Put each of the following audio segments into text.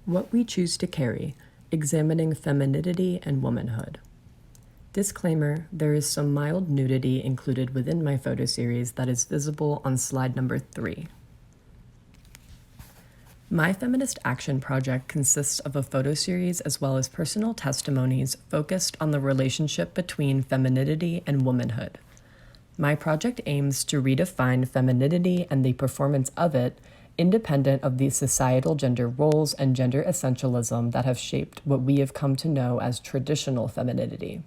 What we choose to carry, examining femininity and womanhood. Disclaimer, there is some mild nudity included within my photo series that is visible on slide number 3. My feminist action project consists of a photo series as well as personal testimonies focused on the relationship between femininity and womanhood. My project aims to redefine femininity and the performance of it independent of the societal gender roles and gender essentialism that have shaped what we have come to know as traditional femininity.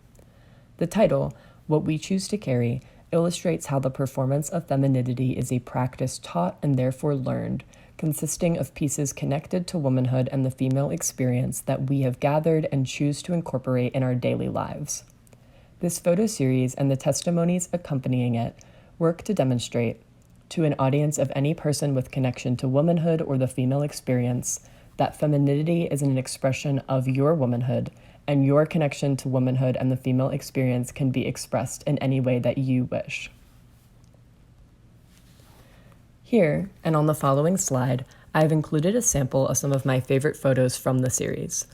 The title, What We Choose to Carry, illustrates how the performance of femininity is a practice taught and therefore learned, consisting of pieces connected to womanhood and the female experience that we have gathered and choose to incorporate in our daily lives. This photo series and the testimonies accompanying it work to demonstrate, to an audience of any person with connection to womanhood or the female experience, that femininity is an expression of your womanhood, and your connection to womanhood and the female experience can be expressed in any way that you wish. Here, and on the following slide, I have included a sample of some of my favorite photos from the series.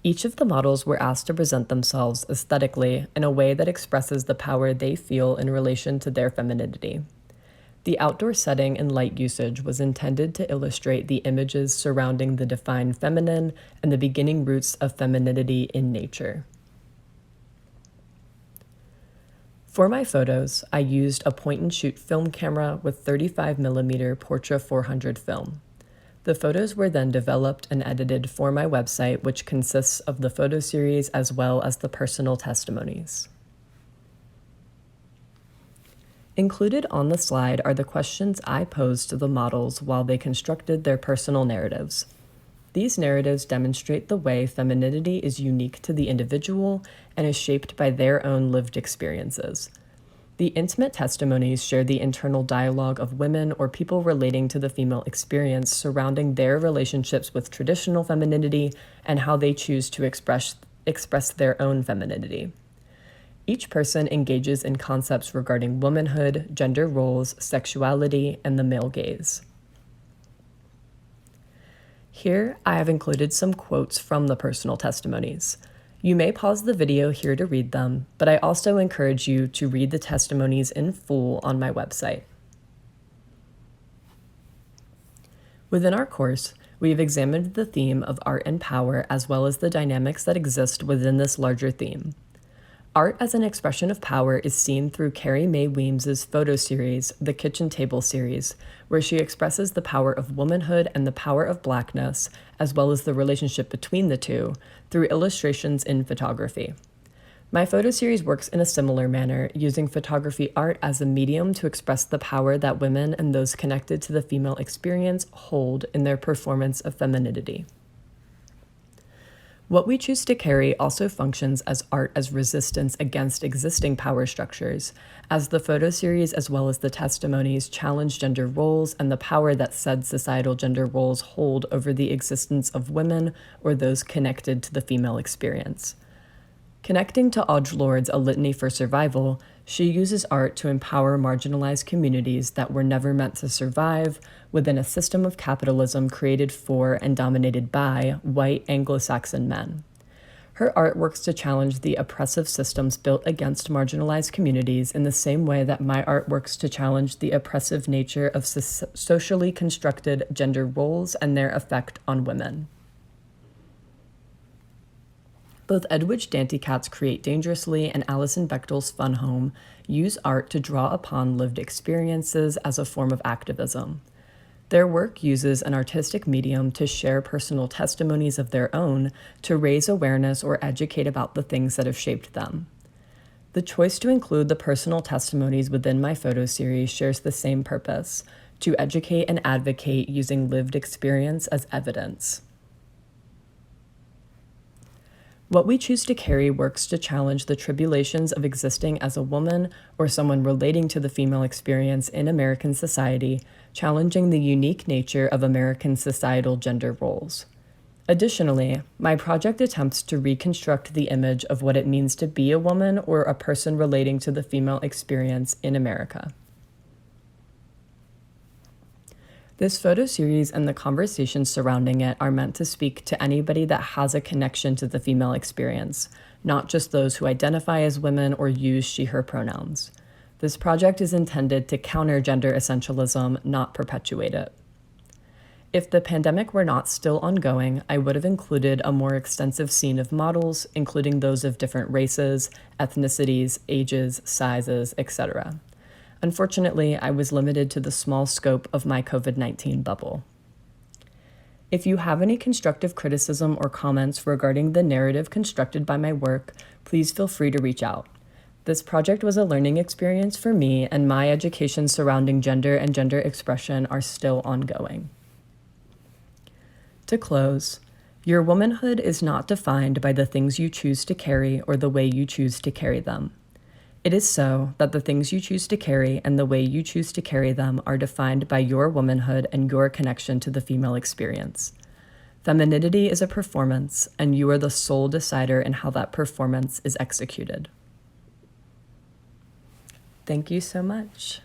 Each of the models were asked to present themselves aesthetically in a way that expresses the power they feel in relation to their femininity. The outdoor setting and light usage was intended to illustrate the images surrounding the defined feminine and the beginning roots of femininity in nature. For my photos, I used a point-and-shoot film camera with 35mm Portra 400 film. The photos were then developed and edited for my website, which consists of the photo series as well as the personal testimonies. Included on the slide are the questions I posed to the models while they constructed their personal narratives. These narratives demonstrate the way femininity is unique to the individual and is shaped by their own lived experiences. The intimate testimonies share the internal dialogue of women or people relating to the female experience surrounding their relationships with traditional femininity and how they choose to express their own femininity. Each person engages in concepts regarding womanhood, gender roles, sexuality, and the male gaze. Here, I have included some quotes from the personal testimonies. You may pause the video here to read them, but I also encourage you to read the testimonies in full on my website. Within our course, we have examined the theme of art and power as well as the dynamics that exist within this larger theme. Art as an expression of power is seen through Carrie Mae Weems's photo series, The Kitchen Table series, where she expresses the power of womanhood and the power of Blackness, as well as the relationship between the two, through illustrations in photography. My photo series works in a similar manner, using photography art as a medium to express the power that women and those connected to the female experience hold in their performance of femininity. What We Choose to Carry also functions as art as resistance against existing power structures, as the photo series as well as the testimonies challenge gender roles and the power that said societal gender roles hold over the existence of women or those connected to the female experience. Connecting to Audre Lorde's A Litany for Survival, she uses art to empower marginalized communities that were never meant to survive within a system of capitalism created for and dominated by white Anglo-Saxon men. Her art works to challenge the oppressive systems built against marginalized communities in the same way that my art works to challenge the oppressive nature of socially constructed gender roles and their effect on women. Both Edwidge Danticat's Create Dangerously and Alison Bechdel's Fun Home use art to draw upon lived experiences as a form of activism. Their work uses an artistic medium to share personal testimonies of their own to raise awareness or educate about the things that have shaped them. The choice to include the personal testimonies within my photo series shares the same purpose, to educate and advocate using lived experience as evidence. What We Choose to Carry works to challenge the tribulations of existing as a woman or someone relating to the female experience in American society, challenging the unique nature of American societal gender roles. Additionally, my project attempts to reconstruct the image of what it means to be a woman or a person relating to the female experience in America. This photo series and the conversations surrounding it are meant to speak to anybody that has a connection to the female experience, not just those who identify as women or use she/her pronouns. This project is intended to counter gender essentialism, not perpetuate it. If the pandemic were not still ongoing, I would have included a more extensive scene of models, including those of different races, ethnicities, ages, sizes, etc. Unfortunately, I was limited to the small scope of my COVID-19 bubble. If you have any constructive criticism or comments regarding the narrative constructed by my work, please feel free to reach out. This project was a learning experience for me, and my education surrounding gender and gender expression are still ongoing. To close, your womanhood is not defined by the things you choose to carry or the way you choose to carry them. It is so that the things you choose to carry and the way you choose to carry them are defined by your womanhood and your connection to the female experience. Femininity is a performance, and you are the sole decider in how that performance is executed. Thank you so much.